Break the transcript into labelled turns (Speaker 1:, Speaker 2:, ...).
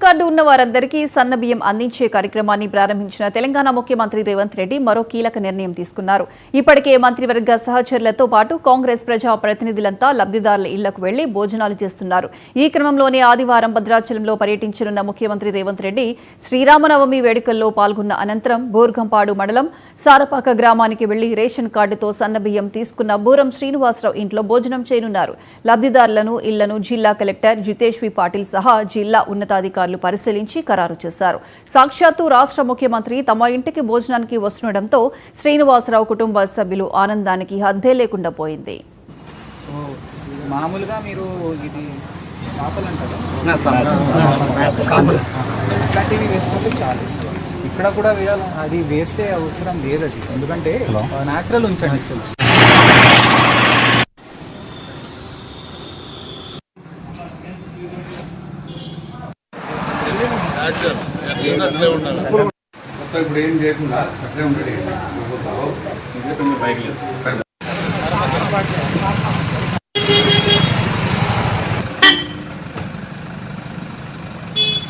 Speaker 1: Card ఉన్న వారందరికీ సన్నబియ్యం అందించే కార్యక్రమాన్ని ప్రారంభించిన తెలంగాణ ముఖ్యమంత్రి రేవంత్ రెడ్డి మరో కీలక నిర్ణయం తీసుకున్నారు. ఇప్పటికే మంత్రివర్గ సహచరులతో పాటు కాంగ్రెస్ ప్రజా ప్రతినిధులంతా లబ్ధిదారుల ఇళ్లకు వెళ్లి భోజనాలు చేస్తున్నారు. ఈ క్రమంలోనే ఆదివారం భద్రాచలంలో పర్యటించనున్న ముఖ్యమంత్రి రేవంత్ రెడ్డి శ్రీరామనవమి వేడుకల్లో పాల్గొన్న అనంతరం బోర్గంపాడు మండలం సారపాక గ్రామానికి వెళ్లి రేషన్ కార్డుతో సన్నబియ్యం తీసుకున్న బూరం శ్రీనివాసరావు ఇంట్లో భోజనం చేయనున్నారు. లబ్ధిదారులను ఇళ్లను జిల్లా కలెక్టర్ జితేష్ వి పాటిల్ సహా జిల్లా ఉన్నతాధికారులు పరిశీలించి ఖరారు చేశారు. సాక్షాత్తు రాష్ట్ర ముఖ్యమంత్రి తమ ఇంటికి భోజనానికి వస్తుండటంతో శ్రీనివాసరావు కుటుంబ సభ్యులు ఆనందానికి హద్దే లేకుండా పోయింది.
Speaker 2: మామూలుగా మీరు ఇది చేపలు అంటారు ఇట్లాంటివి వేసుకుంటే చాలు. ఇక్కడ కూడా వేయాలి, అది వేస్తే అవసరం లేదు. అది ఎందుకంటే న్యాచురల్ ఉంచండి.
Speaker 3: ఇప్పుడు ఏం చేయకుండా అట్లే ఉంటాడు.